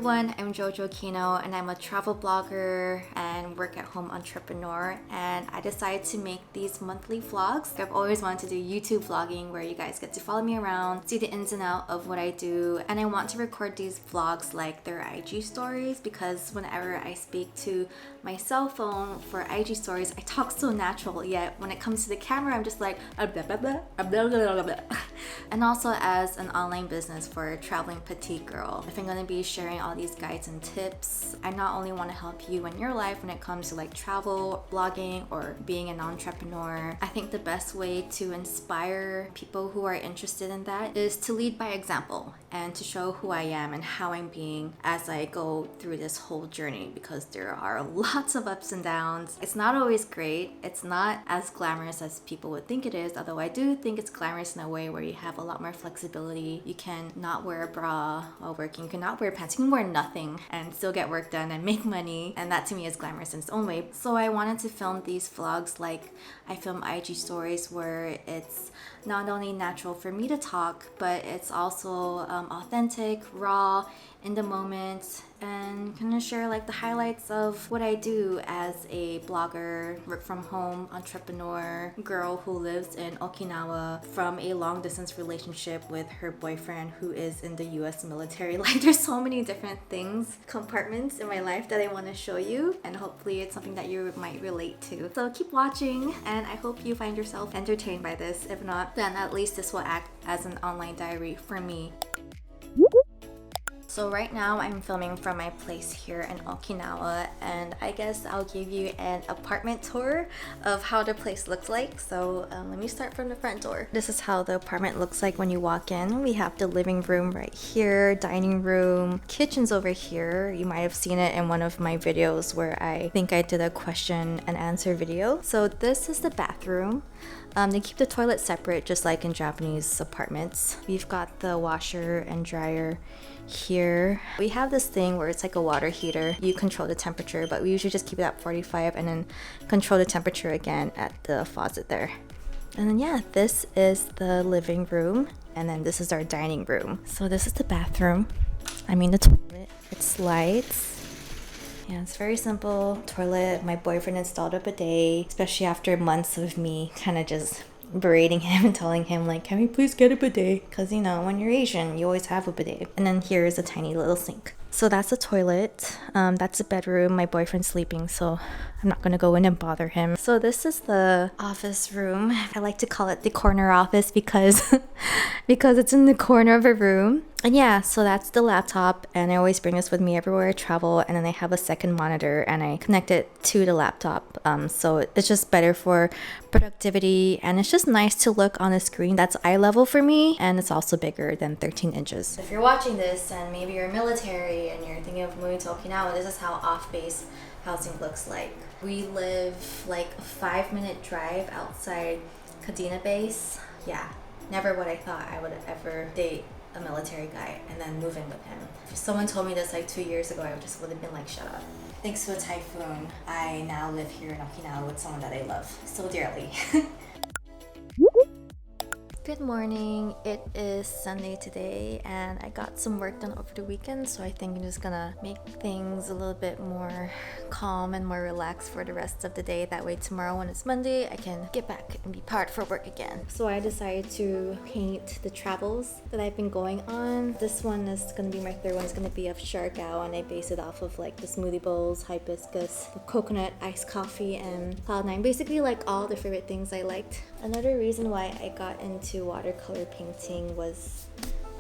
everyone, I'm Jojo Kino and I'm a travel blogger and work at home entrepreneur, and I decided to make these monthly vlogs. I've always wanted to do YouTube vlogging where you guys get to follow me around, see the ins and out of what I do, and I want to record these vlogs like they're IG stories because whenever I speak to my cell phone for IG stories, I talk so natural, yet when it comes to the camera I'm just like blah, blah, blah, blah, blah, blah, blah. And also as an online business for a traveling petite girl, if I'm going to be sharing all these guides and tips, I not only want to help you in your life when it comes to like travel, blogging, or being an entrepreneur. I think the best way to inspire people who are interested in that is to lead by example and to show who I am and how I'm being as I go through this whole journey, because there are lots of ups and downs. It's not always great. It's not as glamorous as people would think it is, although I do think it's glamorous in a way where you have a lot more flexibility. You can not wear a bra while working, you can not wear pants, you can wear nothing and still get work done and make money, and that to me is glamorous in its own way. So I wanted to film these vlogs like I film IG stories, where it's not only natural for me to talk, but it's also authentic, raw, in the moment, and kind of share like the highlights of what I do as a blogger, work from home entrepreneur, girl who lives in Okinawa from a long distance relationship with her boyfriend who is in the US military. Like there's so many different things, compartments in my life that I want to show you, and hopefully it's something that you might relate to. So keep watching and I hope you find yourself entertained by this. If not, then at least this will act as an online diary for me. So right now I'm filming from my place here in Okinawa, and I guess I'll give you an apartment tour of how the place looks like. So let me start from the front door. This is how the apartment looks like when you walk in. We have the living room right here, dining room, kitchen's over here. You might have seen it in one of my videos where I think I did a question and answer video. So this is the bathroom. They keep the toilet separate just like in Japanese apartments. We've got the washer and dryer here. We have this thing where it's like a water heater. You control the temperature, but we usually just keep it at 45 and then control the temperature again at the faucet there. And then yeah, this is the living room, and then this is our dining room. So this is the bathroom. I mean the toilet. It slides. Yeah, it's very simple toilet. My boyfriend installed a bidet, especially after months of me kind of just berating him and telling him like, can we please get a bidet? Because you know, when you're Asian, you always have a bidet. And then here is a tiny little sink. So that's a toilet. That's a bedroom. My boyfriend's sleeping, so I'm not gonna go in and bother him. So this is the office room. I like to call it the corner office because because it's in the corner of a room. And yeah, so that's the laptop, and I always bring this with me everywhere I travel. And then I have a second monitor and I connect it to the laptop. So it's just better for productivity, and it's just nice to look on a screen that's eye level for me, and it's also bigger than 13 inches. If you're watching this and maybe you're military and you're thinking of moving to Okinawa, this is how off-base housing looks like. We live like a 5-minute drive outside Kadena base. Yeah, never would I thought I would ever date a military guy and then move in with him. If someone told me this like 2 years ago, I just would have been like, shut up. Thanks to a typhoon, I now live here in Okinawa with someone that I love so dearly. Good morning. It is Sunday today and I got some work done over the weekend, so I think I'm just gonna make things a little bit more calm and more relaxed for the rest of the day. That way tomorrow when it's Monday, I can get back and be powered for work again. So I decided to paint the travels that I've been going on. This one is gonna be my third one. It's gonna be of Siargao, and I base it off of like the smoothie bowls, hibiscus, the coconut, iced coffee, and cloud9. Basically like all the favorite things I liked. Another reason why I got into watercolor painting was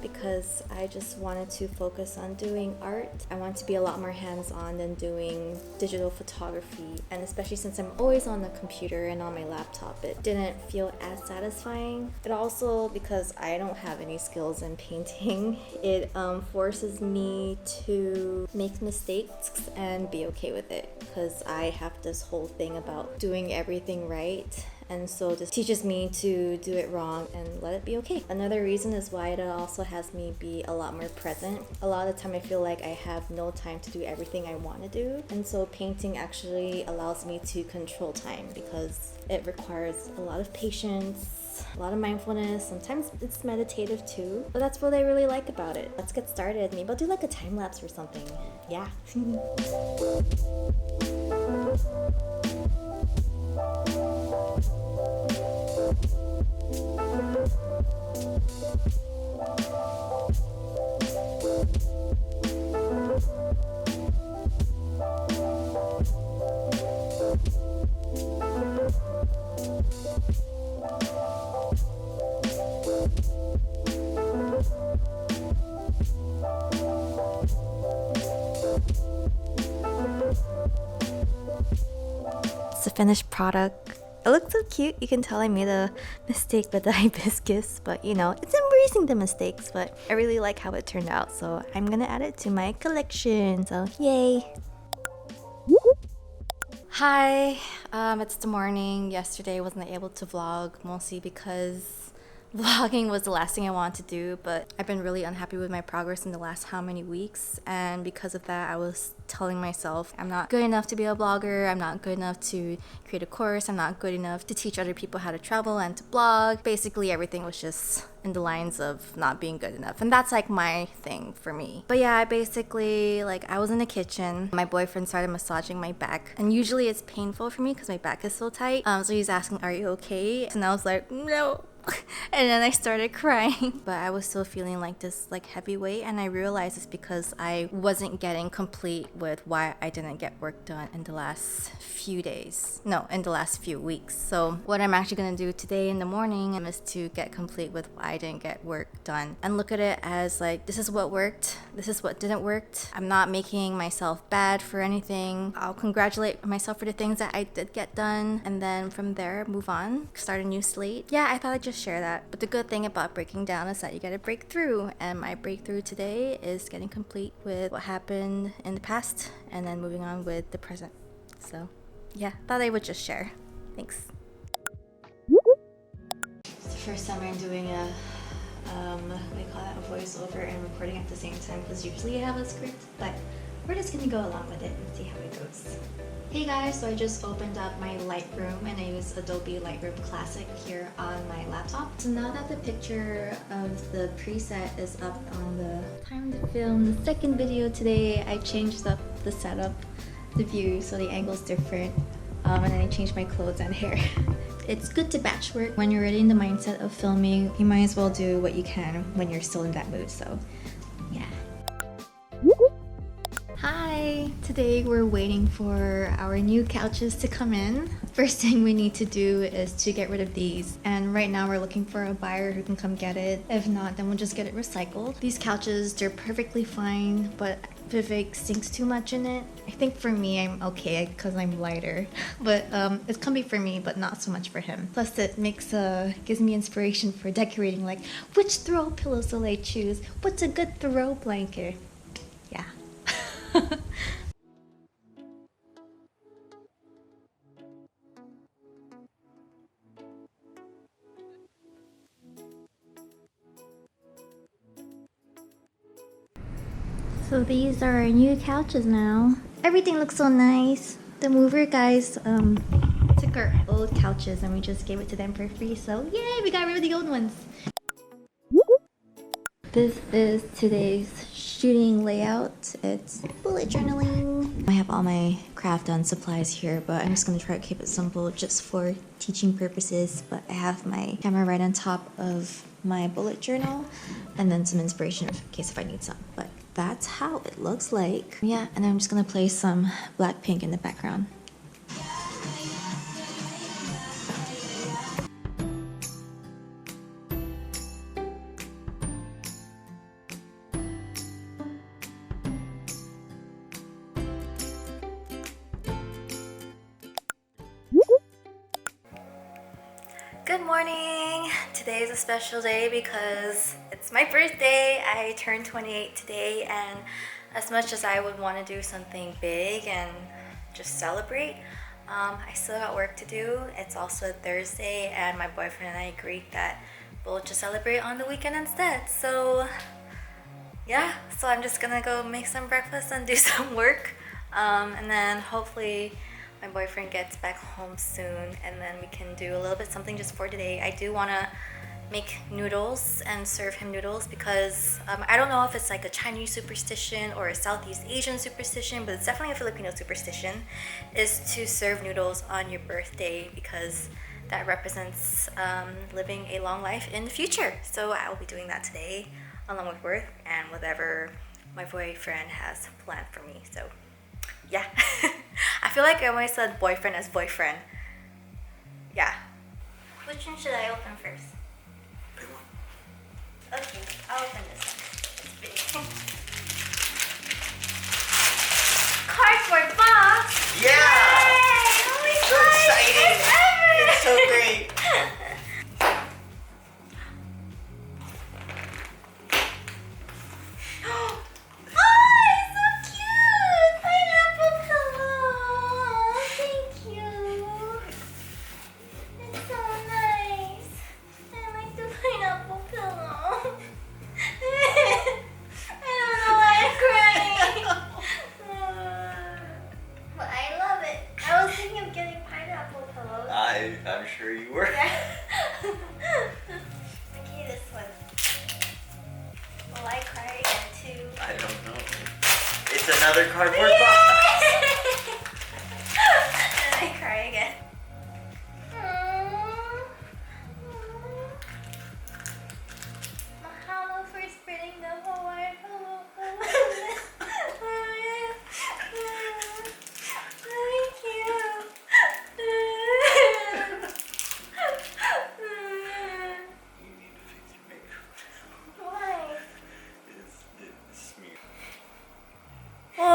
because I just wanted to focus on doing art. I want to be a lot more hands-on than doing digital photography, and especially since I'm always on the computer and on my laptop, it didn't feel as satisfying. It also, because I don't have any skills in painting, it forces me to make mistakes and be okay with it, because I have this whole thing about doing everything right and so this teaches me to do it wrong and let it be okay. Another reason is why it also has me be a lot more present. A lot of the time I feel like I have no time to do everything I want to do, and so painting actually allows me to control time because it requires a lot of patience, a lot of mindfulness. Sometimes it's meditative too, but that's what I really like about it. Let's get started. Maybe I'll do like a time lapse or something. Yeah. It's the finished product. It looks so cute. You can tell I made a mistake with the hibiscus, but you know, it's embracing the mistakes, but I really like how it turned out, so I'm gonna add it to my collection, so yay! Hi, it's the morning. Yesterday I wasn't able to vlog, mostly because vlogging was the last thing I wanted to do, but I've been really unhappy with my progress in the last how many weeks, and because of that I was telling myself I'm not good enough to be a blogger, I'm not good enough to create a course, I'm not good enough to teach other people how to travel and to blog. Basically everything was just in the lines of not being good enough, and that's like my thing for me. But yeah, I was in the kitchen, my boyfriend started massaging my back, and usually it's painful for me because my back is so tight, so he's asking, are you okay? And I was like, no. And then I started crying, but I was still feeling like this heavy weight, and I realized it's because I wasn't getting complete with why I didn't get work done in the last few weeks. So what I'm actually gonna do today in the morning is to get complete with why I didn't get work done and look at it as like, this is what worked, this is what didn't work. I'm not making myself bad for anything. I'll congratulate myself for the things that I did get done, and then from there move on, start a new slate. Yeah, I thought I'd just share that. But the good thing about breaking down is that you gotta break through, and my breakthrough today is getting complete with what happened in the past and then moving on with the present. So yeah, thought I would just share. Thanks. It's the first time I'm doing a we call that a voiceover and recording at the same time, because usually I have a script, but we're just gonna go along with it and see how it goes. Hey guys, so I just opened up my Lightroom and I use Adobe Lightroom Classic here on my laptop. So now that the picture of the preset is up on the time to film the second video today, I changed up the setup, the view, so the angle's different, and then I changed my clothes and hair. It's good to batch work. When you're already in the mindset of filming, you might as well do what you can when you're still in that mood, so yeah. Hi! Today we're waiting for our new couches to come in. First thing we need to do is to get rid of these, and right now we're looking for a buyer who can come get it. If not, then we'll just get it recycled. These couches, they're perfectly fine, but Vivek sinks too much in it. I think for me, I'm okay because I'm lighter, but it's comfy for me, but not so much for him. Plus it gives me inspiration for decorating, like which throw pillows will I choose? What's a good throw blanket? Yeah. So these are our new couches now. Everything looks so nice. The mover guys took our old couches and we just gave it to them for free, so yay, we got rid of the old ones. This is today's shooting layout. It's bullet journaling. I have all my craft on supplies here, but I'm just gonna try to keep it simple just for teaching purposes. But I have my camera right on top of my bullet journal and then some inspiration in case if I need some. But that's how it looks like. Yeah, and I'm just gonna play some Blackpink in the background. Good morning! Today is a special day because it's my birthday. I turned 28 today, and as much as I would want to do something big and just celebrate, I still got work to do. It's also Thursday, and my boyfriend and I agreed that we'll just celebrate on the weekend instead. So yeah, so I'm just gonna go make some breakfast and do some work. And then hopefully my boyfriend gets back home soon, and then we can do a little bit something just for today. I do wanna make noodles and serve him noodles because I don't know if it's like a Chinese superstition or a Southeast Asian superstition, but it's definitely a Filipino superstition, is to serve noodles on your birthday because that represents living a long life in the future. So I will be doing that today along with work and whatever my boyfriend has planned for me. So yeah. I feel like I always said boyfriend as boyfriend. Yeah. Which one should I open first? Okay, I'll open this one. It's big. Cardboard box! Yeah! Yay! Oh my So gosh, exciting! ever! It's so great! Oh, it's so cute! Pineapple pillow! Thank you! It's so nice! I like the pineapple pillow! I don't know why I'm crying! But I love it! I was thinking of getting pineapple pillows. I'm sure you were. Okay, this one. Will I cry again too? I don't know. It's another cardboard box. And I cry again. Mahalo for spreading the Hawaii pillow. Thank you. You need to fix your makeup. Why? It's smeared. Oh.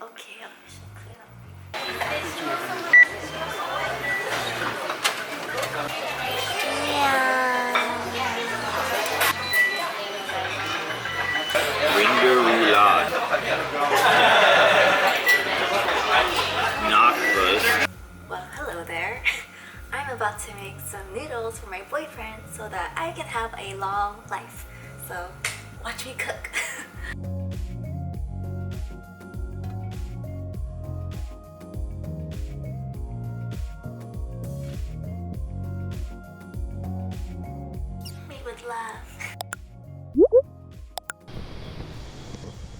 Okay, I should clean up. Ringer roulade. Knockbus. Well, hello there. I'm about to make some noodles for my boyfriend so that I can have a long life. So, watch me cook. Made with love.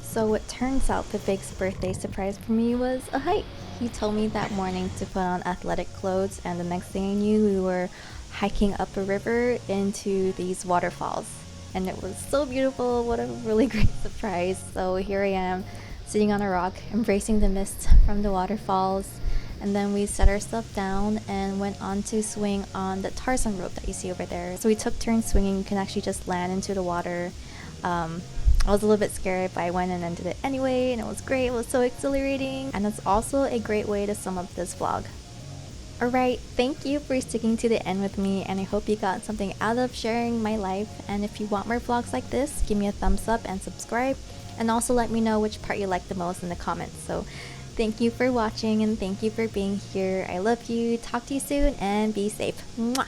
So it turns out the big birthday surprise for me was a hike. He told me that morning to put on athletic clothes, and the next thing I knew we were hiking up a river into these waterfalls. And it was so beautiful. What a really great surprise. So here I am sitting on a rock embracing the mist from the waterfalls, and then we set ourselves down and went on to swing on the Tarzan rope that you see over there. So we took turns swinging. You can actually just land into the water. I was a little bit scared, but I went and did it anyway, and it was great. It was so exhilarating, and it's also a great way to sum up this vlog. Alright, thank you for sticking to the end with me, and I hope you got something out of sharing my life. And if you want more vlogs like this, give me a thumbs up and subscribe, and also let me know which part you like the most in the comments. So thank you for watching, and thank you for being here. I love you. Talk to you soon, and be safe. Mwah!